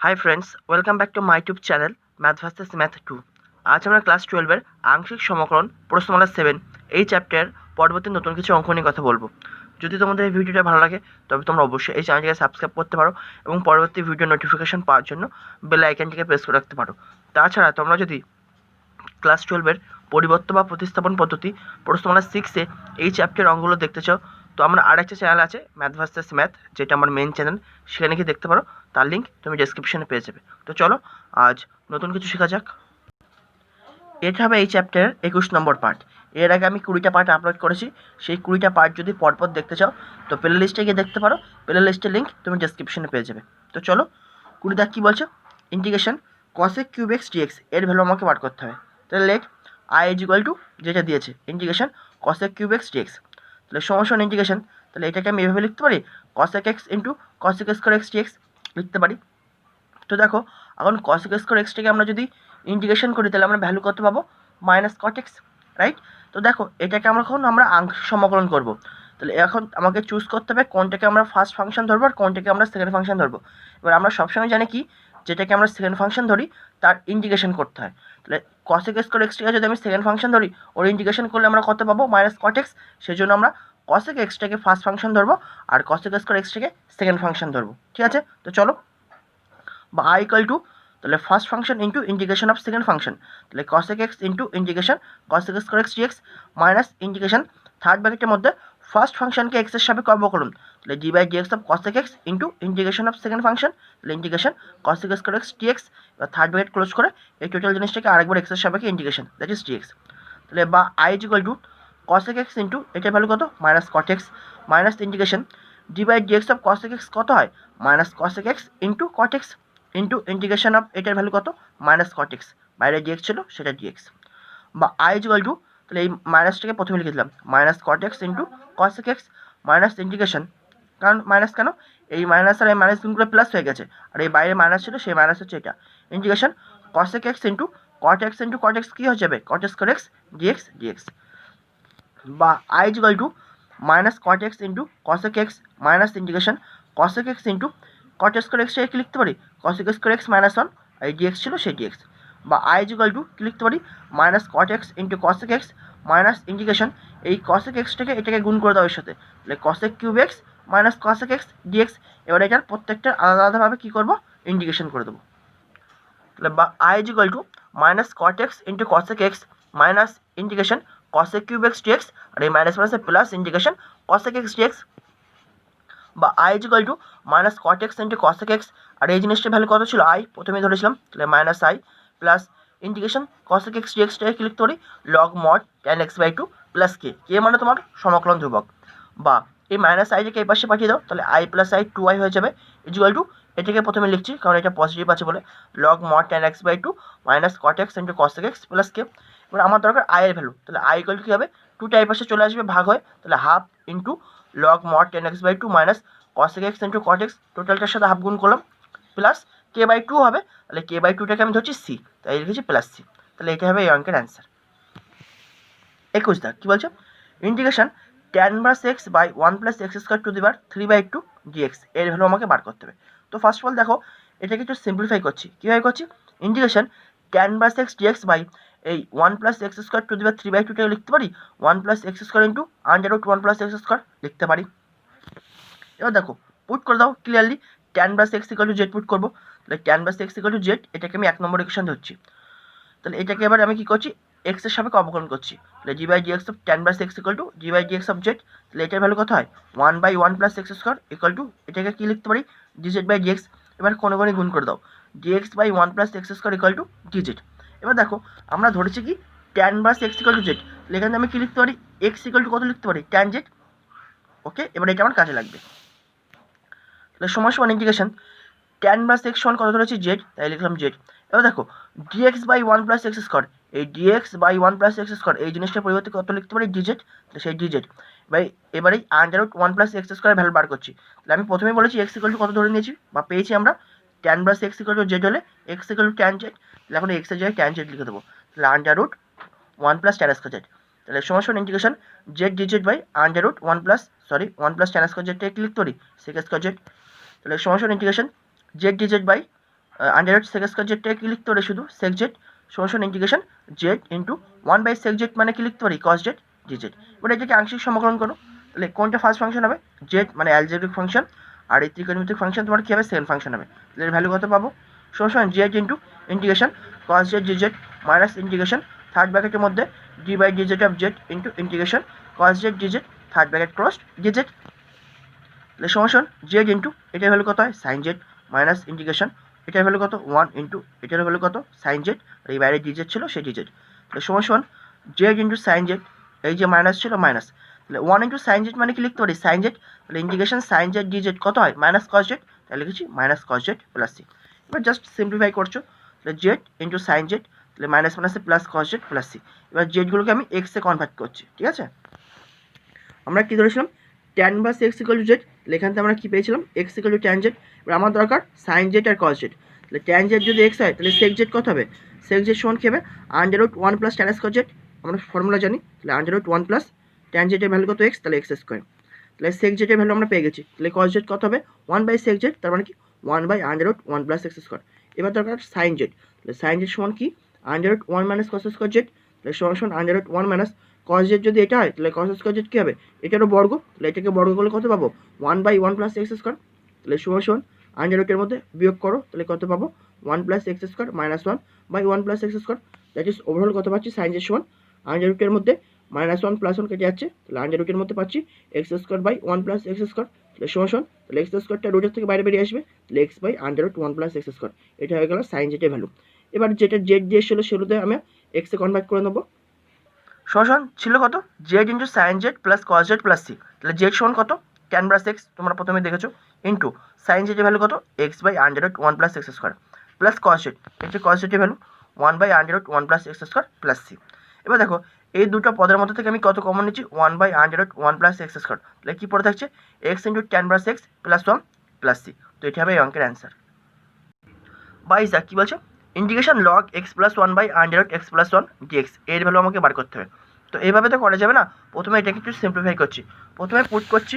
Hi friends, welcome back to my YouTube channel math versus math 2। আজ আমরা class 12-এর আংশিক সমকলন প্রশ্নমালা 7 এই চ্যাপ্টার পরবর্তী নতুন কিছু অঙ্ক নিয়ে কথা বলবো। যদি তোমাদের এই ভিডিওটা ভালো লাগে তবে তোমরা অবশ্যই এই চ্যানেলটিকে সাবস্ক্রাইব করতে পারো এবং পরবর্তী ভিডিও নোটিফিকেশন পাওয়ার জন্য বেল আইকনটিকে প্রেস করে রাখতে পারো। তাছাড়া তোমরা যদি ক্লাস 12-এর পরিবর্তন বা প্রতিস্থাপন পদ্ধতি প্রশ্নমালা 6-এ এই চ্যাপ্টারের অঙ্কগুলো দেখতে চাও তো আমার আরেকটা চ্যানেল আছে ম্যাথ ভার্সেস ম্যাথ, যেটা আমার মেন চ্যানেল, সেখানে গিয়ে দেখতে পারো। তার লিঙ্ক তুমি ডেসক্রিপশনে পেয়ে যাবে। তো চলো আজ নতুন কিছু শেখা যাক। এটা হবে এই চ্যাপ্টারের 21 নম্বর পার্ট। এর আগে আমি 20টা পার্ট আপলোড করেছি। সেই 20টা পার্ট যদি পরপর দেখতে চাও তো প্লে লিস্টে গিয়ে দেখতে পারো। প্লে লিস্টের লিঙ্ক তুমি ডেসক্রিপশনে পেয়ে যাবে। তো চলো 20 দেখ কী বলছো। Integration cosec cube x d x এর ভ্যালু আমাকে বার করতে হবে। তাহলে let I is equal to যেটা দিয়েছে integration cosec cube x d x. তাহলে সমস্যা ইন্টিগ্রেশন, তাহলে এটাকে আমি এভাবে লিখতে পারি cosec x into cosec square x d x লিখতে পারি। তো দেখো এখন cosec স্কোয়ার এক্সটাকে আমরা যদি ইন্টিগ্রেশন করি তাহলে আমরা ভ্যালু কত পাবো, মাইনাস কট এক্স, রাইট। তো দেখো এটাকে আমরা আংশিক সমাকলন করব। তাহলে এখন আমাকে চুজ করতে হবে কোনটাকে আমরা ফার্স্ট ফাংশন ধরবো আর কোনটাকে আমরা সেকেন্ড ফাংশন ধরবো। এবার আমরা সবসময় জানি কি, যেটাকে আমরা সেকেন্ড ফাংশন ধরি তার ইন্টিগ্রেশন করতে হয়। তাহলে cosec স্কোয়ার এক্সটাকে যদি আমি সেকেন্ড ফাংশন ধরি ওর ইন্টিগ্রেশন করলে আমরা কত পাবো, মাইনাস কট এক্স। সেই জন্য আমরা cosec এক্সটাকে ফার্স্ট ফাংশন ধরবো আর cosec স্কোয়ার এক্সটাকে সেকেন্ড ফাংশন ধরবো, ঠিক আছে। তো চলো, বা আই ইকুয়াল টু তাহলে first function into integration of second function, তাহলে cosec x into integration cosec square x dx minus integration third ব্র্যাকেটের মধ্যে ফার্স্ট ফাংশনকে এক্স এর সাপেক্ষে অবকলন, তাহলে d by dx of cosec x into integration of second function, তাহলে integration cosec square x dx. এবার থার্ড ব্র্যাকেট ক্লোজ করে এই টোটাল জিনিসটাকে আরেকবার এক্স এর সাপেক্ষে ইন্টিগ্রেশন, দ্যাট ইজ ডিএক্স। তাহলে বা I is equal to cosec x into এটার ভ্যালু কত, minus cot x minus integration d by dx of cosec x কত হয়, minus cosec x into cot x into integration of এটার value কত, minus cot x, বাইরে d x ছিল সেটা dx. বা আই ইকুয়াল টু তাহলে এই মাইনাসটাকে প্রথমে লিখে দিলাম minus cot x into cosec x minus integration, কারণ মাইনাস কেন, এই মাইনাস আর এই মাইনাস গুণ করে প্লাস হয়ে গেছে আর এই বাইরে মাইনাস ছিল সেই মাইনাস হচ্ছে এটা, integration cosec x into cot x কী হয়ে যাবে, cot square x dx dx. বা I equal to minus cot x into cosec x minus integration cosec x into cot square এক্সটাকে লিখতে পারি cosec square x minus one, এই dx ছিল সেই ডিএক্স। বা আই ইকুয়াল টু কী লিখতে পারি, minus cot x into cosec x minus integration এই cosec এক্সটাকে এটাকে গুণ করে দাও এর সাথে, তাহলে cosec cube x minus cosec x dx. এবার এটার প্রত্যেকটা আলাদা আলাদাভাবে কী করবো, ইন্টিগ্রেশন করে দেবো। তাহলে বা I equal to minus cot x into cosec x minus integration cosec cube x dx আর এই মাইনাস মাইনাসে plus integration cosec x dx. বা I equal to minus cot x into cosec x আর এই জিনিসটার ভ্যালু কত ছিল, I প্রথমে ধরেছিলাম, তাহলে minus I plus integration cosec x ডিএক্সটাকে কি লিখতে পারি, log mod tan x by two plus k, k মানে তোমার সমকলন ধ্রুবক। বা এই মাইনাস আইটাকে এই পাশে পাঠিয়ে দাও, তাহলে I plus I two I হয়ে যাবে ইকুয়াল টু এটাকে প্রথমে লিখছি কারণ এটা পজিটিভ আছে বলে, log mod tan x by two minus cot x into cosec x plus k. এবার আমার দরকার আই এর ভ্যালু, তাহলে আই ইকুয়াল টু কী হবে, টুটা এই পাশে চলে আসবে ভাগ হয়ে, তাহলে half into log mod tan x by two minus cosec x into cot x টোটালটার সাথে হাফ গুণ করলাম প্লাস কে বাই টু হবে, তাহলে কে বাই টুটাকে আমি ধরছি সি, তাই লিখেছি প্লাস সি। তাহলে এটা হবে এই অঙ্কের অ্যান্সার। 21 দাগ কী বলছো, integration tan inverse x by one plus x square to the power three by two d x এর ভ্যালু আমাকে বার করতে হবে। তো ফার্স্ট অফ অল দেখো এটাকে একটু সিম্পলিফাই করছি, কীভাবে করছি, integration tan inverse x dx by এই one plus x square to the power three by টুটাকে লিখতে পারি one plus x square into under root one plus x square লিখতে পারি। এবার দেখো পুট করে দাও clearly, tan inverse x equal to z put করবো, তাহলে tan inverse x equal to z এটাকে আমি 1 নম্বর ইকুয়েশন ধরছি। তাহলে এটাকে এবার আমি কী করছি, এক্স এর সাপেক্ষে অবকলন করছি, তাহলে d by dx of tan inverse x equal to d by dx of z, তাহলে এটার ভ্যালু কত হয়, one by one plus x square equal to এটাকে কী লিখতে পারি, ডিজেড বাই ডিএক্স। এবার কোনো কোনো গুণ করে দাও, d x by one plus x square equal to d z. এবার দেখো আমরা ধরেছি কি tan inverse x equal to z, তাহলে এখানে আমি কী লিখতে পারি, এক্স ইকুয়াল টু কত লিখতে পারি, tan জেড। ওকে, এবার এটা আমার কাজে লাগবে। তাহলে সময় সমান ইন্টিগ্রেশন tan ইনভার্স এক্স সমান কত ধরেছি জেড, তাই লিখলাম জেড। এবার দেখো dx by one plus x square, এই dx by one plus x square এই জিনিসটার পরিবর্তে কত লিখতে পারি, ডিজেড, তাহলে সেই ডিজেড। এবারে under root one plus x square value বার করছি, তাহলে আমি প্রথমেই বলেছি এক্স ইকুয়াল টু কত ধরে নিয়েছি বা পেয়েছি আমরা, tan inverse x equal to z হলে x equal to tan z, তাহলে এখন এক্স এর জায়গায় tan জেড লিখে দেবো, তাহলে under root one plus tan square z, তাহলে সময় সমান integration z dz by under root one plus tan square জেডটা কি লিখতে পারি, সেক স্কোয়ার জেড, তাহলে সময় সমান integration z dz by under root sec square জেডটাকে কী লিখতে পারি শুধু সেক জেড সমান integration z into 1 sec z মানে কি লিখতে পারি কস জেড ডি জেড। এবার এটাকে আংশিক সমাকলন করো, তাহলে কোনটা ফার্স্ট ফাংশন হবে জেড মানে অ্যালজেব্রিক ফাংশন, আর এই ত্রিকোণমিতিক ফাংশন তোমার কী হবে সেকেন্ড ফাংশন হবে। তাহলে এর ভ্যালু কত পাবো সমান z into integration cos z d z minus integration third ব্র্যাকেটের মধ্যে d by d z of z into integration cos z d z third bracket cross d z. তাহলে সমান জেড ইন্টু এটার ভ্যালু কত হয় সাইন জেড মাইনাস ইন্টিগ্রেশন এটার value কত 1 into এটার ভ্যালু কত সাইন জেড, আর এই বাইরে ডি জেড ছিল সেই ডি জেড। তাহলে সমান জেড ইন্টু সাইন জেড, এই যে মাইনাস ছিল মাইনাস, তাহলে 1 ইন্টু সাইন জেড মানে কি লিখতে পারি সাইন জেড, তাহলে integration sine z d z কত হয় মাইনাস কস জেড, তাহলে লিখেছি minus cos z plus c. এবার জাস্ট সিম্পলিফাই করছো, তাহলে জেড ইন্টু সাইন জেড, তাহলে মাইনাস মাইনাসে plus cos z plus c. এবার জেডগুলোকে আমি এক্সে কনভার্ট করছি, ঠিক আছে। আমরা কী ধরেছিলাম ট্যান বা এক্স ইকুয়াল টু জেড, তাহলে এখান থেকে আমরা কী পেয়েছিলাম x equal two tan Z. এবার আমার দরকার সাইন জেড আর কস জেড, তাহলে ট্যান জেড যদি এক্স হয় তাহলে সেক জেড কত হবে সেক জেড সমান কী হবে under root 1 plus tan square z, আমরা ফর্মুলা জানি, তাহলে আন্ডার রুট 1 প্লাস ট্যান জেডের ভ্যালু কত এক্স, তাহলে এক্স স্কোয়ার, তাহলে সেক জেডের ভ্যালু আমরা পেয়ে গেছি, তাহলে কস জেড কত হবে 1 সেক জেড, তার মানে কি 1 under root 1 plus x square. এবার দরকার সাইন জেড, তাহলে সাইন জেড সমান কি under root 1 minus cos square z, তাহলে সমান under root 1 minus cos z যদি এটা হয় তাহলে কস স্কোয়ার জেড কী হবে এটারও বর্গ, তাহলে এটাকে বর্গ করলে কত পাবো 1 প্লাস এক্স স্কোয়ার, তাহলে সমান আন্ডার রুটের মধ্যে বিয়োগ করো, তাহলে কত পাবো 1 plus x square minus 1 plus x square, that is overall কত পাচ্ছি সাইন জেড সমান আন্ডার রুটের মধ্যে -1 প্লাস 1 কেটে যাচ্ছে, তাহলে আন্ডার রুটের মধ্যে পাচ্ছি x square by 1 plus x square, তাহলে সমান তাহলে এক্স স্কোয়ারটা রুটের থেকে বাইরে বেরিয়ে আসবে, তাহলে x by under root 1 plus x square, এটা হয়ে গেল সাইন জেডের ভ্যালু। এবার যেটা জেড দিয়ে ছিল সেগুলোতে আমি এক্সে কনভার্ট করে নেবো, সমান ছিল কত z into sine z plus cos z plus c, তাহলে জেড সমান কত ট্যান প্লাস এক্স তোমরা প্রথমে দেখেছো ইন্টু সাইন জেডের ভ্যালু কত x by under root 1 plus x square plus cos z, এই যে কস জেডের value 1 under root 1 plus x square plus c. এবার দেখো এই দুটো পদের মধ্যে থেকে আমি কত কমন নিচ্ছি 1 under root 1 plus x square, তাহলে কী পড়ে থাকছে x into tan plus x plus 1 plus c, তো এটা হবে এই অঙ্কের অ্যান্সার। বাইশ কী বলছে integration log x plus 1 under root x plus 1 d x এর ভ্যালু আমাকে বার করতে হবে। তো এইভাবে তো করা যাবে না, প্রথমে এটাকে একটু সিম্পলিফাই করছি, প্রথমে পুট করছি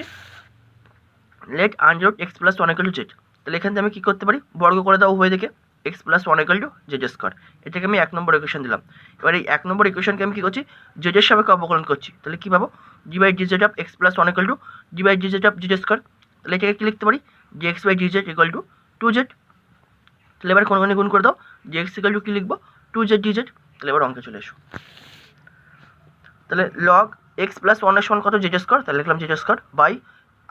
let under root x plus 1 equal to z, তাহলে এখান থেকে আমি কী করতে পারি বর্গ করে দাও উভয় দিকে x plus 1 equal to Z square, এটাকে আমি 1 নম্বর ইকুয়েশন দিলাম। এবার এই 1 নম্বর ইকুয়েশনকে আমি কী করছি জেডের সাপেক্ষে অবকলন করছি, তাহলে কী পাবো d by d z of x plus 1 equal to d by d z of z square, তাহলে এটাকে কী লিখতে পারি d x by d z equal to 2z, তাহলে এবার কোনখানে গুণ করে দাও ডি এক্স ইকুয়াল টু কী লিখবো 2z dz, তাহলে এবার অঙ্কে চলে এসো, তাহলে লগ এক্স প্লাস 1 এর সমান কত জেড স্কোয়ার, তাহলে লিখলাম z square by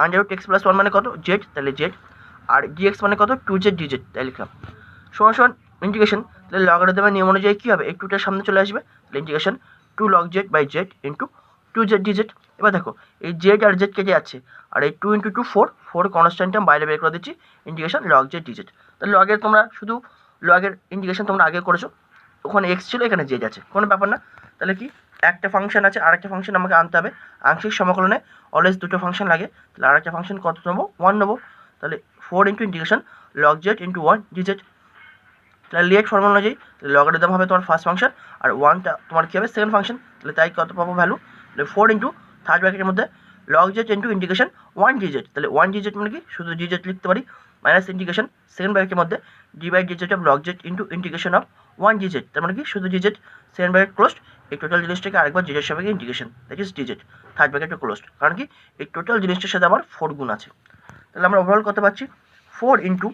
under root x plus 1 মানে কত জেড, তাহলে জেড, আর ডিএক্স মানে কত 2z dz, তাই লিখলাম সমান ইন্টিগ্রেশন, তাহলে লগারিদমের নিয়ম অনুযায়ী কী হবে এই 2টার সামনে চলে আসবে, তাহলে integration 2 log z by z into 2z dz। এবার দেখো এই জেড আর জেড কেটে যাচ্ছে, আর এই 2 × 2 4 কনস্ট্যান্ট টার্ম বাইরে বের করে দিচ্ছি ইন্টিগ্রেশন লগ জেড dz, তাহলে লগের তোমরা শুধু লগের ইন্টিগ্রেশন তোমরা আগে করেছো, ওখানে এক্স ছিল এখানে জেড আছে কোনো ব্যাপার না, তাহলে কি একটা ফাংশন আছে আর একটা ফাংশন আমাকে আনতে হবে, আংশিক সমাকলনে অলওয়েজ দুটো ফাংশন লাগে, তাহলে আর একটা ফাংশন কত নেবো 1 নেবো, তাহলে 4 into integration log z into 1 dz, তাহলে লিয়েট ফর্মুলা অনুযায়ী লগারিদম হবে তোমার ফার্স্ট ফাংশন আর 1টা তোমার কী হবে সেকেন্ড ফাংশন, তাহলে তাই কত পাবো ভ্যালু 4 ইন্টু থার্ড ব্র্যাকেটের মধ্যে log z into integration 1 dz, তাহলে 1 dz মানে কি শুধু dz লিখতে পারি মাইনাস ইন্টিগ্রেশন সেকেন্ড ব্র্যাকেটের মধ্যে d by dz of log z into integration of 1 dz, তার মানে কি শুধু dz সেকেন্ড ব্র্যাকেট ক্লোজড, এই টোটাল জিনিসটাকে আরেকবার জেডের সাপেক্ষে integration that is dz third ব্র্যাকেটে ক্লোজড, কারণ কি এই টোটাল জিনিসটার সাথে আমার 4 গুণ আছে, তাহলে আমরা ওভারঅল কত পাচ্ছি 4 ইন্টু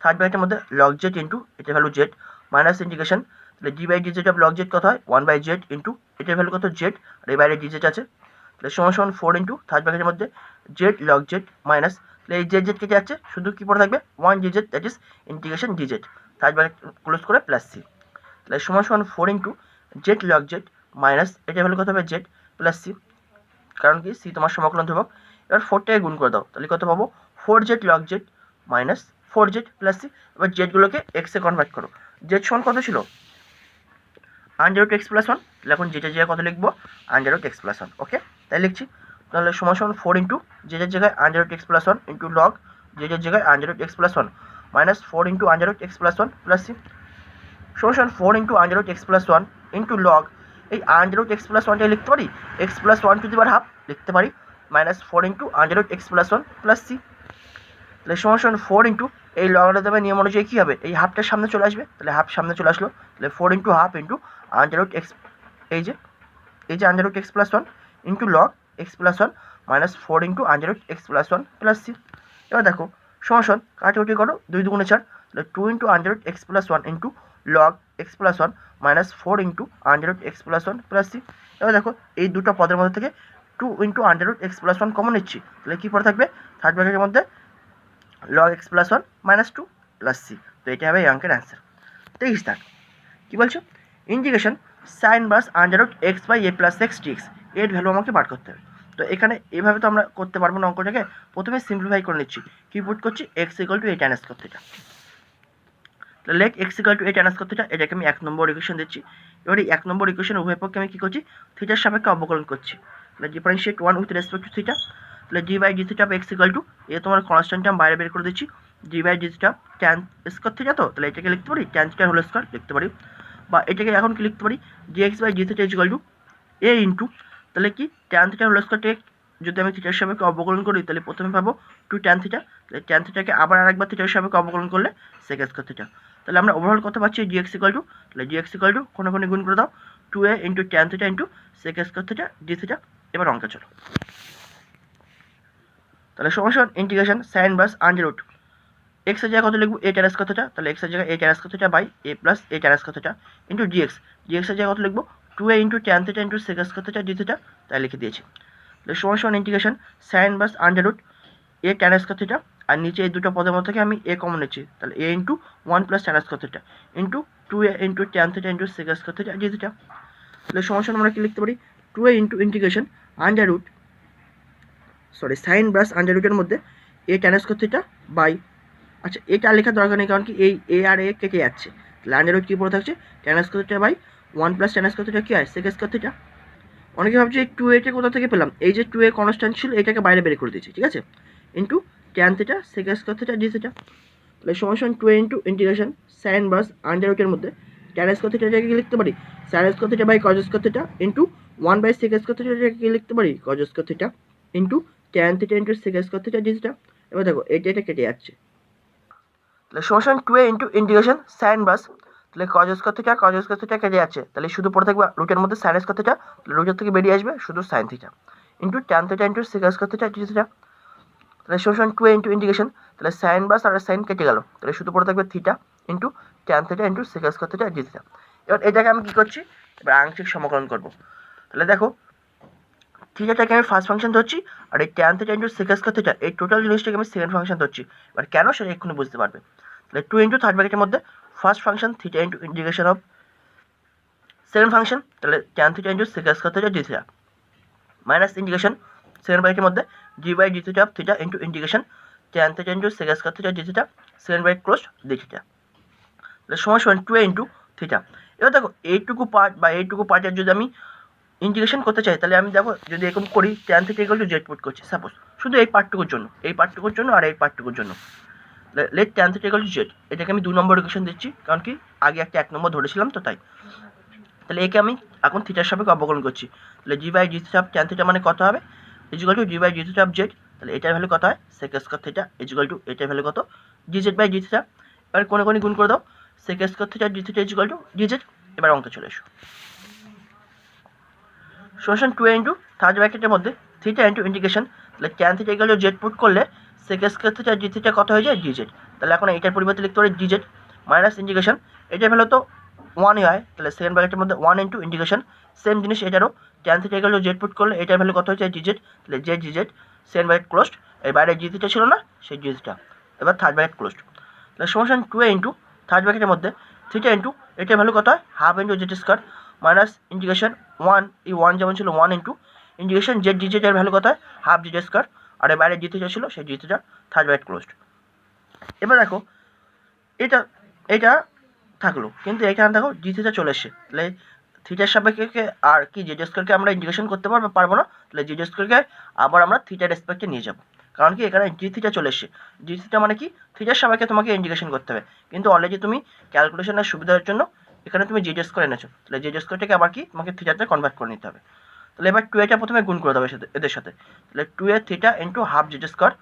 থার্ড ব্র্যাকেটের মধ্যে লগ জেড ইন্টু এটা ভ্যালু জেড মাইনাস ইন্টিগ্রেশন, তাহলে d by d z of log z কত হয় 1 জেড ইন্টু এটার ভ্যালু কত জেড, আর এই বাইরে ডিজেড আছে, তাহলে সমান 4 ইন্টু থার্ড ব্র্যাকেটের মধ্যে জেড লগ জেড মাইনাস, তাহলে এই জেড কেটে যাচ্ছে শুধু কী পড়ে থাকবে 1 DZ that is integration DZ third bracket close করে প্লাস সি, তাহলে সমান 4 into Z log z minus এটার ভ্যালু কত হবে জেড প্লাস সি, কারণ কি সি তোমার সমাকলন ধ্রুবক, এবার 4টাকে গুণ করে দাও তাহলে কত পাবো 4z log z minus 4z plus c, এবার জেডগুলোকে এক্সে কনভার্ট করো, জেড সমান কত ছিল আন্ডার রুট এক্স প্লাস 1, তাহলে এখন জেডের জায়গায় কত লিখবো under root x plus 1, okay তাই লিখছি, তাহলে সমান 4 ইন্টু জেডের জায়গায় under root x plus 1 into log জেডের জায়গায় under root x plus 1 minus 4 into under root x plus 1 plus c, সমান 4 into under root x plus 1 into log এই আন্ডার রুট এক্স প্লাস 1টাই লিখতে পারি x plus 1 to the power half লিখতে পারি minus 4 into under root x plus 1 plus c, তাহলে সমান 4 into এই লগারিদমের নিয়ম অনুযায়ী কী হবে, এই হাফটার সামনে চলে আসবে, তাহলে হাফ সামনে চলে আসলো, তাহলে 4 into half into under root x, এই যে under root x plus 1 into log x plus 1 minus 4 into under root x plus 1 plus c. এবার দেখো সমান কাটাকুটি করো, 2 দুগুণে 4, তাহলে 2 into under root x plus 1 into log x plus 1 minus 4 into under root x plus 1 plus c. এবার দেখো এই দুটো পদের মধ্যে থেকে 2 into under root x plus 1 common নিচ্ছি, তাহলে কী পড়ে থাকবে, থার্ড ব্র্যাকেটের মধ্যে log x plus 1 minus 2 plus c. তো এটা হবে এই অঙ্কের অ্যান্সার। 23 দাগ কী বলছো, integration sine bus under root x by a plus x d x, এর ভ্যালু আমাকে বার করতে হবে। তো এখানে এভাবে তো আমরা করতে পারবো না অঙ্কটাকে, প্রথমে সিম্পলিফাই করে নিচ্ছি, কী পুট করছি, x equal to a tan square theta, তাহলে লেখ x equal to a tan square theta, এটাকে আমি 1 নম্বর ইকুয়েশন দিচ্ছি। এবার এই 1 নম্বর ইকুয়েশন উভয় পক্ষে আমি কী করছি, থিটার সাপেক্ষে অবকলন করছি, তাহলে differentiate 1 with respect to theta, তাহলে d by d theta x equal to, a তোমার কনস্ট্যান্ট টার্ম বাইরে বের করে দিচ্ছি, d by d theta tan square theta, তো তাহলে এটাকে লিখতে পারি ট্যান থিটা হোল স্কোয়ার লিখতে পারি, বা এটাকে এখন কি লিখতে পারি, d x by d theta equal to a into, তাহলে কি ট্যান থিটা হোল স্কোয়ারটাকে যদি আমি থিটার সাপেক্ষে অবকলন করি, তাহলে প্রথমে পাবো 2 ট্যান থিটা, তাহলে ট্যান থিটাকে আবার আরেকবার থিটার সাপেক্ষে অবকলন করলে সেক স্কোয়ার থিটা, তাহলে আমরা ওভারঅল কত পাচ্ছি, ডিএক্স ইকুয়াল টু, তাহলে ডিএক্স ইকুয়াল টু কোনো গুণ করে দাও 2a into tan theta into sec square theta d theta. এবার অঙ্কে চলো, তাহলে সমান ইন্টিগ্রেশন সাইন বাস আন্ডার রুট এক্স এর জায়গায় কত লিখবো, এ ট্যান স্কোয়ার থিটা, তাহলে এক্স এর জায়গায় a tan square theta by a plus a tan square theta into dx, dx এর জায়গায় কত লিখবো, 2a into tan theta into sec square theta d theta, তাই লিখে দিয়েছি। তাহলে সমান integration sine bus under root a tan square theta, আর নিচে এই দুটো পদের মধ্যে থেকে আমি এ কমন নিচ্ছি, তাহলে a into 1 plus tan square theta into 2a into tan theta into sec square theta d theta. তাহলে সমান আমরা কি লিখতে পারি, 2a into integration under root sine ব্রাস আন্ডার রুটের মধ্যে a tan square theta by, আচ্ছা এটা লেখার দরকার নেই কারণ কি এই এ আর এ কেটে যাচ্ছে, তাহলে আন্ডার রুট কী পড়ে থাকছে, tan square theta by 1 plus tan square theta কী হয়, সেক স্কোয়ার থিটা। অনেকে ভাবছে এই 2a কোথা থেকে পেলাম, এই যে 2a কনস্ট্যান্ট ছিল এটাকে বাইরে বের করে দিয়েছি, ঠিক আছে, into tan theta sec square theta d theta. তাহলে সমান 2a ইন্টু ইন্টিগ্রেশন সাইন ব্রাস আন্ডার রুটের মধ্যে ট্যান স্কোয়ার থিটাটাকে লিখতে পারি sine square theta by cos square theta into 1 by sec square থিটাটাকে লিখতে পারি cos square theta into tan theta into sec square theta d theta. এবার দেখো এটা কেটে যাচ্ছে, তাহলে সমান 2a ইন্টু ইন্টিগ্রেশন সাইন বাস, তাহলে কজ স্কোয়ার থিটা কেটে যাচ্ছে, তাহলে শুধু পড়ে থাকবে রুটের মধ্যে সাইন স্কোয়ার থিটা, তাহলে রুটের থেকে বেরিয়ে আসবে শুধু sine theta into tan theta into sec square theta d theta. তাহলে সমান 2a ইন্টু ইন্টিগ্রেশন, তাহলে সাইন বাস আর সাইন কেটে গেল, তাহলে শুধু পড়ে থাকবে theta into tan theta into sec square theta d theta. এবার এটাকে আমি কী করছি, এবার আংশিক সমকলন করবো, তাহলে দেখো থিটাটাকে আমি ফার্স্ট ফাংশন ধরছি, আর এই tan theta into sec square theta এই টোটাল জিনিসটাকে আমি সেকেন্ড ফাংশন ধরছি। এবার কেন সেটা এক্ষুনি বুঝতে পারবে, তাহলে 2 ইন্টু থার্ড ব্র্যাকেটের মধ্যে first function theta into integration of second function, তাহলে tan theta into sec square theta d theta minus integration second ব্র্যাকেটের মধ্যে d by d theta of theta into integration tan theta into sec square theta d theta second bracket close d theta. তাহলে সমান 2a into theta. এবার দেখো এইটুকু part বা এইটুকু পার্টের যদি আমি ইন্টিগ্রেশন করতে চাই, তাহলে আমি দেখো যদি এরকম করি tan theta equal to z put করছি সাপোজ, শুধু এই পার্টটুকুর জন্য আর এই পার্টটুকুর জন্য, let tan theta equal to z, এটাকে আমি 2 নম্বর ইকুয়েশন দিচ্ছি কারণ কি আগে একটা 1 নম্বর ধরেছিলাম তো তাই। তাহলে একে আমি এখন থিটার সাপেক্ষে অবকলন করছি, তাহলে d by d theta tan theta মানে কত হবে, equal to d by d theta of z, তাহলে এটার ভ্যালু কত হয় sec square theta equal to এটার ভ্যালু কত d z by d theta. এবার কোনে গুণ করে দাও sec square theta d theta equal to d z. এবার অঙ্কে চলে এসো, সমান 2a ইন্টু থার্ড ব্র্যাকেটের মধ্যে থিটা ইন্টু ইন্টিগ্রেশন, তাহলে tan theta equal to z put করলে সেক স্কোয়ার থিটা জি থিটা কত হয়ে যায় জি জেড, তাহলে এখন এটার পরিবর্তে লিখতে পারি জি জেড মাইনাস ইন্টিগ্রেশন, এটার ভ্যালু তো 1ই হয়, তাহলে সেকেন্ড ব্র্যাকেটের মধ্যে 1 ইন্টু ইন্টিগ্রেশন সেম জিনিস এটারও tan theta equal to z put করলে এটার ভ্যালু কত হয়ে যায় জি জেড, তাহলে জেড জি জেড সেকেন্ড ব্র্যাকেট ক্লোজড, এর বাইরে জি থিটা ছিল না সেই জি থিটা, এবার থার্ড ব্র্যাকেট ক্লোজড, তাহলে সমান 2a ইন্টু থার্ড ব্র্যাকেটের মধ্যে থিটা ইন্টু এটার ভ্যালু কত হয় half into z square minus integration 1, এই 1 যেমন ছিল 1 ইন্টু ইন্টিগ্রেশন জেড জি জেড এর ভ্যালু কত হয় হাফ জেড স্কোয়ার, আর এর বাইরে জি থিটা ছিল সেই জি থিটা থার্ড ব্র্যাকেট ক্লোজড। এবার দেখো এটা থাকলো কিন্তু এখানে দেখো জি থিটা চলে এসছে, তাহলে থিটার সাপেক্ষে আর কি জেড স্কোয়ারকে আমরা ইন্টিগ্রেশন করতে পারবো না, তাহলে জেড স্কোয়ারকে আবার আমরা থিটার রেসপেক্টে নিয়ে যাবো, কারণ কি এখানে জি থিটা চলে এসছে, জি থিটা মানে কি থিটার সাপেক্ষে তোমাকে ইন্টিগ্রেশন করতে হবে, কিন্তু অলরেডি তুমি ক্যালকুলেশনের সুবিধার জন্য এখানে তুমি জেড স্কোয়ার এনেছো, তাহলে জেড স্কোয়ারটাকে আবার কি তোমাকে থিটাতে কনভার্ট করে নিতে হবে। তাহলে এবার 2a প্রথমে গুণ করে দেবে এদের সাথে, তাহলে 2a theta into half Z square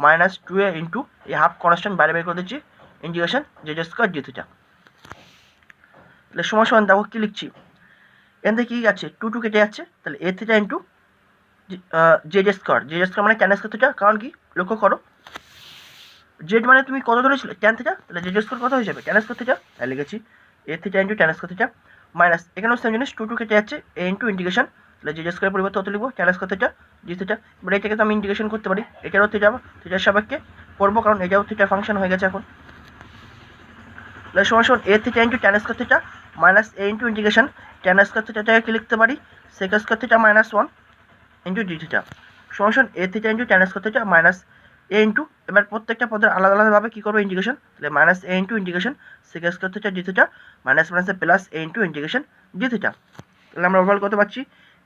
minus 2a into এই হাফ কনস্ট্যান্ট বাইরে বের করে দিচ্ছি integration Z square D theta. তাহলে সমান সমান দেখো কী লিখছি, এখান থেকে কী যাচ্ছে 2 কেটে যাচ্ছে, তাহলে a theta into z square মানে ট্যান স্কোয়ার থিটা। কারণ কি লক্ষ্য করো, জেড মানে তুমি কত ধরেছিলে ট্যান থিটা, তাহলে জেড স্কোয়ার কত হয়ে যাবে ট্যান স্কোয়ার থিটা। তাই লিখেছি a theta into tan square theta minus এখানেও সেম জিনিস 2 কেটে যাচ্ছে এ ইন্টু ইন্টিগ্রেশন, তাহলে জেড স্কোয়ার পরিবর্তে কত লিখবো tan square theta d theta. এবার এটাকে তো আমি ইন্টিগ্রেশন করতে পারি, এটারও থিটার সাপেক্ষে করবো কারণ এটাও থিটার ফাংশন হয়ে গেছে এখন। তাহলে সমান a theta into tan square theta minus a into integration tan square থিটাটাকে কি লিখতে পারি sec square theta minus 1 into d theta সমান a theta into tan square theta minus a into, এবার প্রত্যেকটা পদের আলাদা আলাদাভাবে কী করবো ইন্টিগ্রেশন, তাহলে minus a into integration sec square theta d theta minus মাইনাসে plus a into integration d theta. তাহলে আমরা ওভারঅল করতে পারছি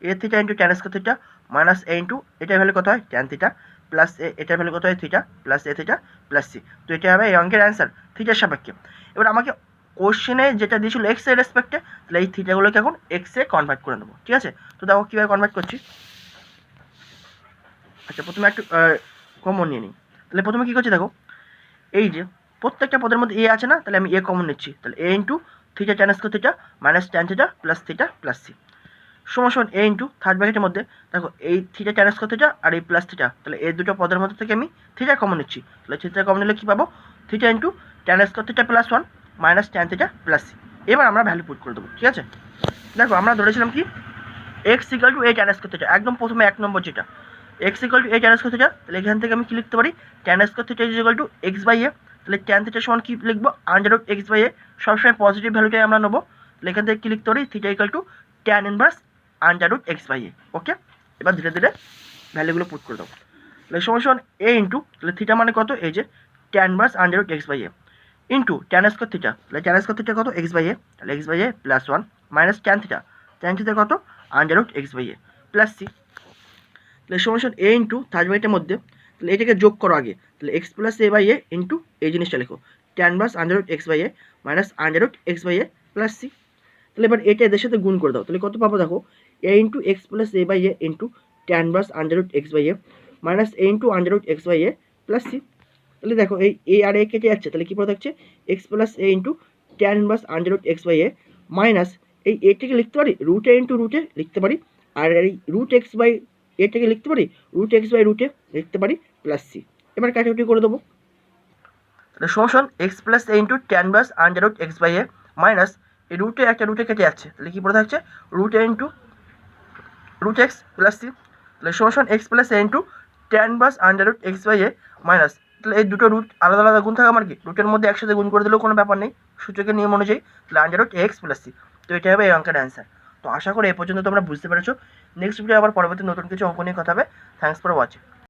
এ theta into tan square theta minus a into এটার ভ্যালু কত হয় ট্যান থিটা প্লাস এ, এটার ভ্যালু কত হয় থিটা প্লাস এ থিটা প্লাস সি। তো এটা হবে এই অঙ্কের অ্যান্সার থিটার সাপেক্ষে। এবার আমাকে কোশ্চেনে যেটা দিয়েছিল এক্স এর রেসপেক্টে, তাহলে এই থিটাগুলোকে এখন এক্সে কনভার্ট করে নেবো, ঠিক আছে। তো দেখো কীভাবে কনভার্ট করছি। আচ্ছা প্রথমে একটু কমন নিয়ে নিই। তাহলে প্রথমে কী করছি দেখো, এই যে প্রত্যেকটা পদের মধ্যে এ আছে না, তাহলে আমি এ কমন নিচ্ছি, তাহলে a into theta tan square theta minus tan theta plus c সমান এ ইন্টু থার্ড ব্র্যাকেটের মধ্যে দেখো এই থিটা ট্যান স্কোয়ার থিটা আর এই প্লাস থিটা, তাহলে এই দুটো পদের মধ্যে থেকে আমি থিটা কমন নিচ্ছি, তাহলে থিটা কমন নিলে কী পাবো theta into tan square theta plus 1 minus tan theta plus c. এবার আমরা ভ্যালু পুট করে দেবো, ঠিক আছে। দেখো আমরা ধরেছিলাম কি x equal to a tan square theta, একদম প্রথমে 1 নম্বর যেটা x equal to a tan square theta, তাহলে এখান থেকে আমি কী লিখতে পারি tan square theta is equal to x by a, তাহলে ট্যান থিটা সমান কী লিখবো under root x by a, সবসময় পজিটিভ ভ্যালুটাই আমরা নেবো, তাহলে এখান থেকে কী লিখতে পারি theta equal to tan inverse under root x by a. Okay, এবার ধীরে ধীরে ভ্যালুগুলো পুট করে দেবো। তাহলে সমান এ ইন্টু, তাহলে থিটা মানে কত এই যে tan inverse under root x by a into tan square theta, তাহলে ট্যান স্কোয়ার থিটা কত এক্স বাই এ, তাহলে x by a plus 1 minus tan theta কত under root x by a plus c. তাহলে সমান a into third ব্র্যাকেটের মধ্যে, তাহলে এটাকে যোগ করো আগে, তাহলে x plus a by a into এই জিনিসটা লেখো tan inverse under root x by a minus under root x by a plus c. তাহলে এবার এটা এদের সাথে গুণ করে দাও, তাহলে কত পাবো দেখো a into x plus a by a into tan inverse under root x by a minus a into under root x by a plus c. তাহলে দেখো এই এ আর এ কেটে যাচ্ছে, তাহলে কী পড়ে থাকছে x plus a into tan inverse under root x by a minus এই এটাকে লিখতে পারি রুট এ ইন্টু রুটে লিখতে পারি, আর এই রুট এক্স বাই এটাকে লিখতে পারি রুট এক্স বাই রুটে লিখতে পারি প্লাস সি। এবার কাটাকুটি করে দেবো, তাহলে সমান x plus a into tan inverse under root x by a minus এই রুটে একটা রুটে কেটে যাচ্ছে, তাহলে কী পড়ে থাকছে root a into root x plus c. তাহলে সমান x plus a into tan inverse under root x by a minus, তাহলে এই দুটো রুট আলাদা আলাদা গুণ থাকে আমার কি রুটের মধ্যে একসাথে গুণ করে দিলেও কোনো ব্যাপার নেই সূচকের নিয়ম অনুযায়ী, তাহলে under root x plus c. তো এটা হবে এই অঙ্কের অ্যান্সার। তো আশা করি এ পর্যন্ত তোমরা বুঝতে পেরেছো। নেক্সট ভিডিও আবার পরবর্তী নতুন কিছু অঙ্ক নিয়ে কথা হবে। Thanks for watching.